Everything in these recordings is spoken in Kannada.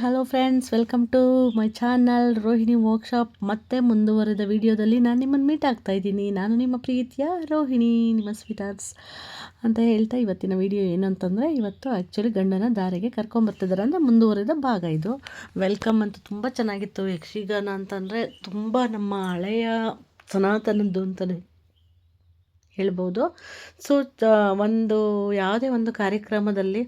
Hello friends, welcome to my channel Rohini workshop. ಮತ್ತೆ ಮುಂದುವರೆದ ವಿಡಿಯೋದಲ್ಲಿ ನಾನು ನಿಮ್ಮನ್ನು ಮೀಟ್ ಆಗ್ತಾ ಇದ್ದೀನಿ. ನಾನು ನಿಮ್ಮ ಪ್ರೀತಿಯ ರೋಹಿಣಿ, ನಿಮ್ಮ ಸ್ವೀಟ್ ಆರ್ಟ್ಸ್ ಅಂತ ಹೇಳ್ತಾ ಇವತ್ತಿನ ವಿಡಿಯೋ ಏನು ಅಂತಂದರೆ, ಇವತ್ತು ಆ್ಯಕ್ಚುಲಿ ಗಂಡನ ದಾರಿಗೆ ಕರ್ಕೊಂಬರ್ತಿದ್ದಾರೆ ಅಂದರೆ ಮುಂದುವರೆದ ಭಾಗ ಇದು. ವೆಲ್ಕಮ್ ಅಂತ ತುಂಬ ಚೆನ್ನಾಗಿತ್ತು. ಯಕ್ಷಗಾನ ಅಂತಂದರೆ ತುಂಬ ನಮ್ಮ ಹಳೆಯ ಸನಾತನದ್ದು ಅಂತಲೇ ಹೇಳ್ಬೋದು. ಸೊ ಒಂದು ಯಾವುದೇ ಒಂದು ಕಾರ್ಯಕ್ರಮದಲ್ಲಿ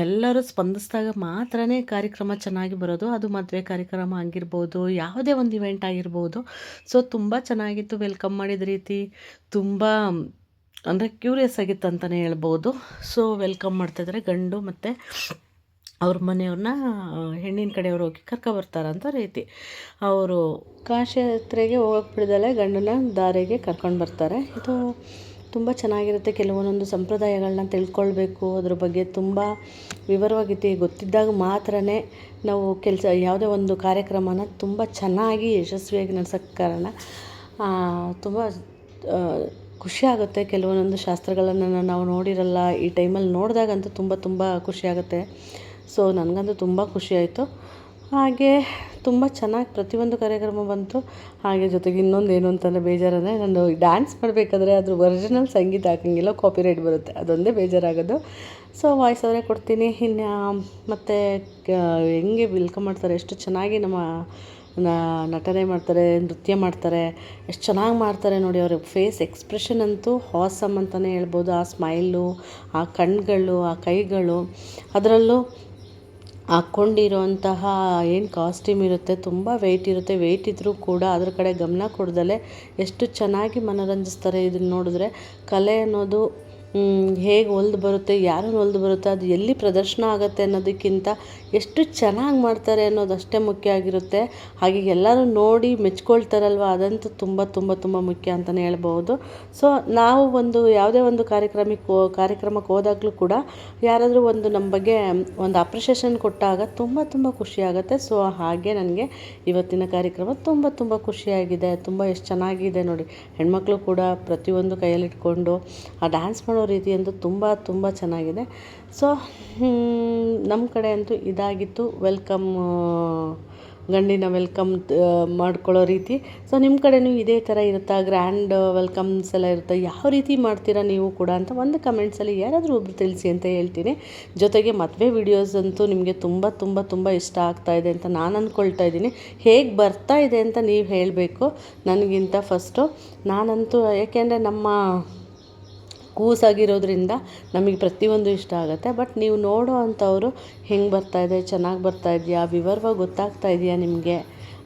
ಎಲ್ಲರೂ ಸ್ಪಂದಿಸಿದಾಗ ಮಾತ್ರ ಕಾರ್ಯಕ್ರಮ ಚೆನ್ನಾಗಿ ಬರೋದು. ಅದು ಮದುವೆ ಕಾರ್ಯಕ್ರಮ ಆಗಿರ್ಬೋದು, ಯಾವುದೇ ಒಂದು ಇವೆಂಟ್ ಆಗಿರ್ಬೋದು. ಸೊ ತುಂಬ ಚೆನ್ನಾಗಿತ್ತು. ವೆಲ್ಕಮ್ ಮಾಡಿದ ರೀತಿ ತುಂಬ ಅಂದರೆ ಕ್ಯೂರಿಯಸ್ ಆಗಿತ್ತು ಅಂತಲೇ ಹೇಳ್ಬೋದು. ಸೊ ವೆಲ್ಕಮ್ ಮಾಡ್ತಾಯಿದ್ದಾರೆ ಗಂಡು ಮತ್ತು ಅವ್ರ ಮನೆಯವ್ರನ್ನ ಹೆಣ್ಣಿನ ಕಡೆಯವ್ರು ಹೋಗಿ ಕರ್ಕೊಬರ್ತಾರಂತ ರೀತಿ. ಅವರು ಕಾಶಿ ಯಾತ್ರೆಗೆ ಹೋಗಕ್ಕೆ ಬಿಡ್ದಲೆ ಗಂಡನ ದಾರಿಗೆ ಕರ್ಕೊಂಡು ಬರ್ತಾರೆ. ಇದು ತುಂಬ ಚೆನ್ನಾಗಿರುತ್ತೆ. ಕೆಲವೊಂದೊಂದು ಸಂಪ್ರದಾಯಗಳನ್ನ ತಿಳ್ಕೊಳ್ಬೇಕು, ಅದ್ರ ಬಗ್ಗೆ ತುಂಬ ವಿವರವಾಗಿ ಗೊತ್ತಿದ್ದಾಗ ಮಾತ್ರ ನಾವು ಯಾವುದೇ ಒಂದು ಕಾರ್ಯಕ್ರಮನ ತುಂಬ ಚೆನ್ನಾಗಿ ಯಶಸ್ವಿಯಾಗಿ ನಡೆಸೋಕ್ಕೆ ಕಾರಣ. ತುಂಬ ಖುಷಿಯಾಗುತ್ತೆ. ಕೆಲವೊಂದೊಂದು ಶಾಸ್ತ್ರಗಳನ್ನು ನಾವು ನೋಡಿರಲ್ಲ, ಈ ಟೈಮಲ್ಲಿ ನೋಡಿದಾಗಂತೂ ತುಂಬ ಖುಷಿಯಾಗುತ್ತೆ. ಸೊ ನನಗಂತೂ ತುಂಬ ಖುಷಿಯಾಯಿತು. ಹಾಗೆ ತುಂಬ ಚೆನ್ನಾಗಿ ಪ್ರತಿಯೊಂದು ಕಾರ್ಯಕ್ರಮ ಬಂತು. ಹಾಗೆ ಜೊತೆಗೆ ಇನ್ನೊಂದು ಏನು ಅಂತಂದರೆ ಬೇಜಾರಂದರೆ, ನಾನು ಡ್ಯಾನ್ಸ್ ಮಾಡಬೇಕಾದ್ರೆ ಅದ್ರ ಒರಿಜಿನಲ್ ಸಂಗೀತ ಹಾಕಂಗಿಲ್ಲ, ಕಾಪಿರೈಟ್ ಬರುತ್ತೆ, ಅದೊಂದೇ ಬೇಜಾರಾಗೋದು. ಸೊ ವಾಯ್ಸ್ ಅವರೇ ಕೊಡ್ತೀನಿ. ಇನ್ನು ಮತ್ತು ಹೆಂಗೆ ವೆಲ್ಕಮ್ ಮಾಡ್ತಾರೆ, ಎಷ್ಟು ಚೆನ್ನಾಗಿ ನಮ್ಮ ನಟನೆ ಮಾಡ್ತಾರೆ, ನೃತ್ಯ ಮಾಡ್ತಾರೆ, ಎಷ್ಟು ಚೆನ್ನಾಗಿ ಮಾಡ್ತಾರೆ ನೋಡಿ. ಅವ್ರ ಫೇಸ್ ಎಕ್ಸ್ಪ್ರೆಷನ್ ಅಂತೂ ಹಾಸಮ್ ಅಂತಲೇ ಹೇಳ್ಬೋದು. ಆ ಸ್ಮೈಲು, ಆ ಕಣ್ಣುಗಳು, ಆ ಕೈಗಳು, ಅದರಲ್ಲೂ ಹಾಕ್ಕೊಂಡಿರೋಂತಹ ಏನು ಕಾಸ್ಟ್ಯೂಮ್ ಇರುತ್ತೆ, ತುಂಬ ವೆಯ್ಟ್ ಇರುತ್ತೆ. ವೆಯ್ಟ್ ಇದ್ದರೂ ಕೂಡ ಅದ್ರ ಕಡೆ ಗಮನ ಕೊಡ್ದಲೆ ಎಷ್ಟು ಚೆನ್ನಾಗಿ ಮನೋರಂಜಿಸ್ತಾರೆ. ಇದನ್ನು ನೋಡಿದ್ರೆ ಕಲೆ ಅನ್ನೋದು ಹೇಗೆ ಹೊಲ್ದು ಬರುತ್ತೆ, ಯಾರು ಹೊಲ್ದು ಬರುತ್ತೆ, ಅದು ಎಲ್ಲಿ ಪ್ರದರ್ಶನ ಆಗುತ್ತೆ ಅನ್ನೋದಕ್ಕಿಂತ ಎಷ್ಟು ಚೆನ್ನಾಗಿ ಮಾಡ್ತಾರೆ ಅನ್ನೋದು ಅಷ್ಟೇ ಮುಖ್ಯ ಆಗಿರುತ್ತೆ. ಹಾಗೆ ಎಲ್ಲರೂ ನೋಡಿ ಮೆಚ್ಕೊಳ್ತಾರಲ್ವ, ಅದಂತೂ ತುಂಬ ಮುಖ್ಯ ಅಂತಲೇ ಹೇಳ್ಬೋದು. ಸೊ ನಾವು ಒಂದು ಯಾವುದೇ ಒಂದು ಕಾರ್ಯಕ್ರಮಕ್ಕೆ ಹೋದಾಗಲೂ ಕೂಡ ಯಾರಾದರೂ ಒಂದು ನಮ್ಮ ಬಗ್ಗೆ ಒಂದು ಅಪ್ರಿಷಿಯೇಷನ್ ಕೊಟ್ಟಾಗ ತುಂಬ ಖುಷಿಯಾಗುತ್ತೆ. ಸೊ ಹಾಗೆ ನನಗೆ ಇವತ್ತಿನ ಕಾರ್ಯಕ್ರಮ ತುಂಬ ಖುಷಿಯಾಗಿದೆ. ಎಷ್ಟು ಚೆನ್ನಾಗಿದೆ ನೋಡಿ. ಹೆಣ್ಮಕ್ಳು ಕೂಡ ಪ್ರತಿಯೊಂದು ಕೈಯಲ್ಲಿಟ್ಕೊಂಡು ಆ ಡ್ಯಾನ್ಸ್ ಮಾಡೋ ರೀತಿ ಅಂತೂ ತುಂಬ ಚೆನ್ನಾಗಿದೆ. ಸೊ ನಮ್ಮ ಕಡೆ ಅಂತೂ ಇದಾಗಿತ್ತು ವೆಲ್ಕಮ್, ಗಂಡಿನ ವೆಲ್ಕಮ್ ಮಾಡ್ಕೊಳ್ಳೋ ರೀತಿ. ಸೊ ನಿಮ್ಮ ಕಡೆಯೂ ಇದೇ ಥರ ಇರುತ್ತಾ, ಗ್ರ್ಯಾಂಡ್ ವೆಲ್ಕಮ್ಸ್ ಎಲ್ಲ ಇರುತ್ತಾ, ಯಾವ ರೀತಿ ಮಾಡ್ತೀರಾ ನೀವು ಕೂಡ ಅಂತ ಒಂದು ಕಮೆಂಟ್ಸಲ್ಲಿ ಯಾರಾದರೂ ಒಬ್ರು ತಿಳಿಸಿ ಅಂತ ಹೇಳ್ತೀನಿ. ಜೊತೆಗೆ ಮದುವೆ ವಿಡಿಯೋಸ್ ಅಂತೂ ನಿಮಗೆ ತುಂಬ ಇಷ್ಟ ಆಗ್ತಾಯಿದೆ ಅಂತ ನಾನು ಅಂದ್ಕೊಳ್ತಾ ಇದ್ದೀನಿ. ಹೇಗೆ ಬರ್ತಾ ಇದೆ ಅಂತ ನೀವು ಹೇಳಬೇಕು ನನಗಿಂತ ಫಸ್ಟು. ನಾನಂತೂ ಏಕೆಂದರೆ ನಮ್ಮ ಕೂಸಾಗಿರೋದ್ರಿಂದ ನಮಗೆ ಪ್ರತಿಯೊಂದು ಇಷ್ಟ ಆಗುತ್ತೆ. ಬಟ್ ನೀವು ನೋಡೋ ಅಂಥವರು ಹೆಂಗೆ ಬರ್ತಾಯಿದೆ, ಚೆನ್ನಾಗಿ ಬರ್ತಾಯಿದೆಯಾ, ವಿವರವಾಗಿ ಗೊತ್ತಾಗ್ತಾ ಇದೆಯಾ ನಿಮಗೆ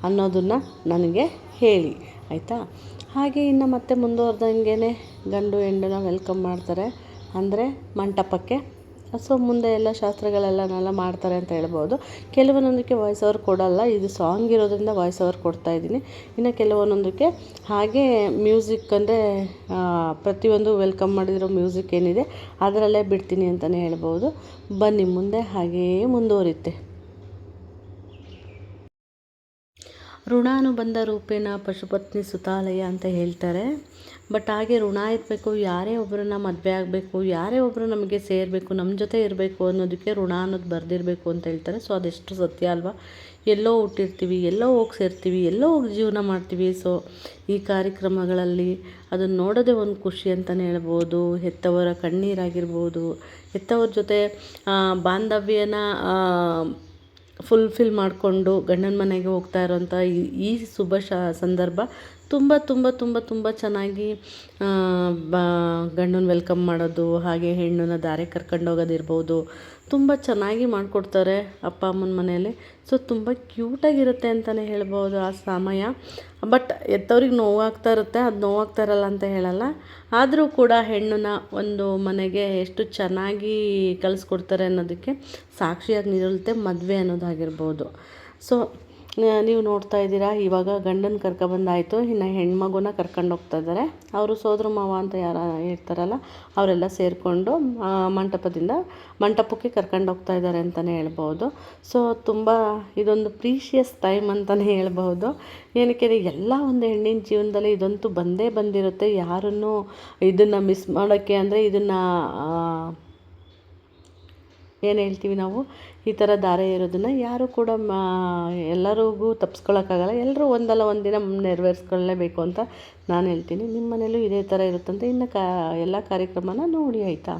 ಅನ್ನೋದನ್ನು ನನಗೆ ಹೇಳಿ, ಆಯಿತಾ. ಹಾಗೆ ಇನ್ನು ಮತ್ತೆ ಮುಂದುವರೆದಂಗೆ ಗಂಡು ಹೆಣ್ಣನ್ನ ವೆಲ್ಕಮ್ ಮಾಡ್ತಾರೆ ಅಂದರೆ ಮಂಟಪಕ್ಕೆ. ಸೊ ಮುಂದೆ ಎಲ್ಲ ಶಾಸ್ತ್ರಗಳೆಲ್ಲನೆಲ್ಲ ಮಾಡ್ತಾರೆ ಅಂತ ಹೇಳ್ಬೋದು. ಕೆಲವೊಂದಕ್ಕೆ ವಾಯ್ಸ್ ಓವರ್ ಕೊಡಲ್ಲ, ಇದು ಸಾಂಗ್ ಇರೋದ್ರಿಂದ ವಾಯ್ಸ್ ಓವರ್ ಕೊಡ್ತಾಯಿದ್ದೀನಿ. ಇನ್ನು ಕೆಲವೊಂದಕ್ಕೆ ಹಾಗೆ ಮ್ಯೂಸಿಕ್ ಅಂದರೆ ಪ್ರತಿಯೊಂದು ವೆಲ್ಕಮ್ ಮಾಡಿದಿರೋ ಮ್ಯೂಸಿಕ್ ಏನಿದೆ ಅದರಲ್ಲೇ ಬಿಡ್ತೀನಿ ಅಂತಲೇ ಹೇಳ್ಬೋದು. ಬನ್ನಿ ಮುಂದೆ ಹಾಗೆಯೇ ಮುಂದುವರಿಯುತ್ತೆ. ಋಣಾನುಬಂಧ ರೂಪೇಣ ಪಶುಪತ್ನಿ ಸುತಾಲಯ ಅಂತ ಹೇಳ್ತಾರೆ. ಬಟ್ ಹಾಗೆ ಋಣ ಇರಬೇಕು, ಯಾರೇ ಒಬ್ಬರನ್ನ ಮದುವೆ ಆಗಬೇಕು, ಯಾರೇ ಒಬ್ಬರು ನಮಗೆ ಸೇರಬೇಕು, ನಮ್ಮ ಜೊತೆ ಇರಬೇಕು ಅನ್ನೋದಕ್ಕೆ ಋಣ ಅನ್ನೋದು ಬರೆದಿರಬೇಕು ಅಂತ ಹೇಳ್ತಾರೆ. ಸೊ ಅದೆಷ್ಟು ಸತ್ಯ ಅಲ್ವಾ. ಎಲ್ಲೋ ಹುಟ್ಟಿರ್ತೀವಿ, ಎಲ್ಲೋ ಹೋಗಿ ಸೇರ್ತೀವಿ, ಎಲ್ಲೋ ಹೋಗಿ ಜೀವನ ಮಾಡ್ತೀವಿ. ಸೊ ಈ ಕಾರ್ಯಕ್ರಮಗಳಲ್ಲಿ ಅದನ್ನು ನೋಡೋದೇ ಒಂದು ಖುಷಿ ಅಂತಲೇ ಹೇಳ್ಬೋದು. ಹೆತ್ತವರ ಕಣ್ಣೀರಾಗಿರ್ಬೋದು, ಹೆತ್ತವ್ರ ಜೊತೆ ಬಾಂಧವ್ಯನ ಫುಲ್ಫಿಲ್ ಮಾಡಿಕೊಂಡು ಗಂಡನ ಮನೆಗೆ ಹೋಗ್ತಾ ಇರೋಂಥ ಈ ಶುಭ ಸಂದರ್ಭ ತುಂಬ ಚೆನ್ನಾಗಿ ಗಂಡನ ವೆಲ್ಕಮ್ ಮಾಡೋದು, ಹಾಗೆ ಹೆಣ್ಣನ್ನ ದಾರೆ ಕರ್ಕೊಂಡೋಗೋದಿರ್ಬೋದು, ತುಂಬ ಚೆನ್ನಾಗಿ ಮಾಡಿಕೊಡ್ತಾರೆ ಅಪ್ಪ ಅಮ್ಮನ ಮನೆಯಲ್ಲಿ. ಸೊ ತುಂಬ ಕ್ಯೂಟಾಗಿರುತ್ತೆ ಅಂತಲೇ ಹೇಳ್ಬೋದು ಆ ಸಮಯ. ಬಟ್ ಎತ್ತವ್ರಿಗೆ ನೋವಾಗ್ತಾ ಇರುತ್ತೆ, ಅದು ನೋವಾಗ್ತಾ ಇರಲ್ಲ ಅಂತ ಹೇಳಲ್ಲ. ಆದರೂ ಕೂಡ ಹೆಣ್ಣನ್ನ ಒಂದು ಮನೆಗೆ ಎಷ್ಟು ಚೆನ್ನಾಗಿ ಕಳಿಸ್ಕೊಡ್ತಾರೆ ಅನ್ನೋದಕ್ಕೆ ಸಾಕ್ಷಿಯಾಗಿ ನಿಲ್ಲುತ್ತೆ ಮದುವೆ ಅನ್ನೋದಾಗಿರ್ಬೋದು. ಸೊ ನೀವು ನೋಡ್ತಾ ಇದ್ದೀರಾ, ಇವಾಗ ಗಂಡನ ಕರ್ಕೊಬಂದಾಯಿತು. ಇನ್ನು ಹೆಣ್ಮಗುನ ಕರ್ಕೊಂಡು ಹೋಗ್ತಾ ಇದ್ದಾರೆ. ಅವರು ಸೋದರ ಮಾವ ಅಂತ ಯಾರು ಇರ್ತಾರಲ್ಲ ಅವರೆಲ್ಲ ಸೇರಿಕೊಂಡು ಮಂಟಪಕ್ಕೆ ಕರ್ಕೊಂಡು ಹೋಗ್ತಾ ಇದ್ದಾರೆ ಅಂತಲೇ ಹೇಳ್ಬೋದು. ಸೊ ತುಂಬ ಇದೊಂದು ಪ್ರೀಷಿಯಸ್ ಟೈಮ್ ಅಂತಲೇ ಹೇಳ್ಬೋದು. ಏನಕ್ಕೆ ಎಲ್ಲ ಒಂದು ಹೆಣ್ಣಿನ ಜೀವನದಲ್ಲಿ ಇದಂತೂ ಬಂದಿರುತ್ತೆ. ಯಾರನ್ನು ಇದನ್ನು ಮಿಸ್ ಮಾಡೋಕ್ಕೆ ಅಂದರೆ ಇದನ್ನು ಏನು ಹೇಳ್ತೀವಿ ನಾವು, ಈ ಥರ ದಾರೆ ಇರೋದನ್ನು ಯಾರು ಕೂಡ ಎಲ್ಲರಿಗೂ ತಪ್ಪಿಸ್ಕೊಳ್ಳೋಕ್ಕಾಗಲ್ಲ. ಎಲ್ಲರೂ ಒಂದಲ್ಲ ಒಂದು ದಿನ ನೆರವೇರಿಸ್ಕೊಳ್ಳೇಬೇಕು ಅಂತ ನಾನು ಹೇಳ್ತೀನಿ. ನಿಮ್ಮ ಮನೇಲೂ ಇದೇ ಥರ ಇರುತ್ತಂತೆ. ಇನ್ನು ಎಲ್ಲ ಕಾರ್ಯಕ್ರಮನ ನೋಡಿ ಆಯಿತಾ.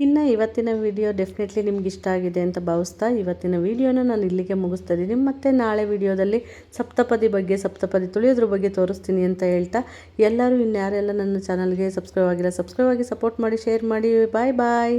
ಇನ್ನು ಇವತ್ತಿನ ವಿಡಿಯೋ ಡೆಫಿನೆಟ್ಲಿ ನಿಮ್ಗೆ ಇಷ್ಟ ಆಗಿದೆ ಅಂತ ಭಾವಿಸ್ತಾ ಇವತ್ತಿನ ವಿಡಿಯೋನ ನಾನು ಇಲ್ಲಿಗೆ ಮುಗಿಸ್ತಾ ಇದ್ದೀನಿ. ಮತ್ತು ನಾಳೆ ವಿಡಿಯೋದಲ್ಲಿ ಸಪ್ತಪದಿ ತುಳಿಯೋದ್ರ ಬಗ್ಗೆ ತೋರಿಸ್ತೀನಿ ಅಂತ ಹೇಳ್ತಾ, ಎಲ್ಲರೂ ಇನ್ಯಾರೆಲ್ಲ ನನ್ನ ಚಾನಲ್ಗೆ ಸಬ್ಸ್ಕ್ರೈಬ್ ಆಗಿಲ್ಲ ಸಬ್ಸ್ಕ್ರೈಬ್ ಆಗಿ ಸಪೋರ್ಟ್ ಮಾಡಿ, ಶೇರ್ ಮಾಡಿ. ಬಾಯ್ ಬಾಯ್.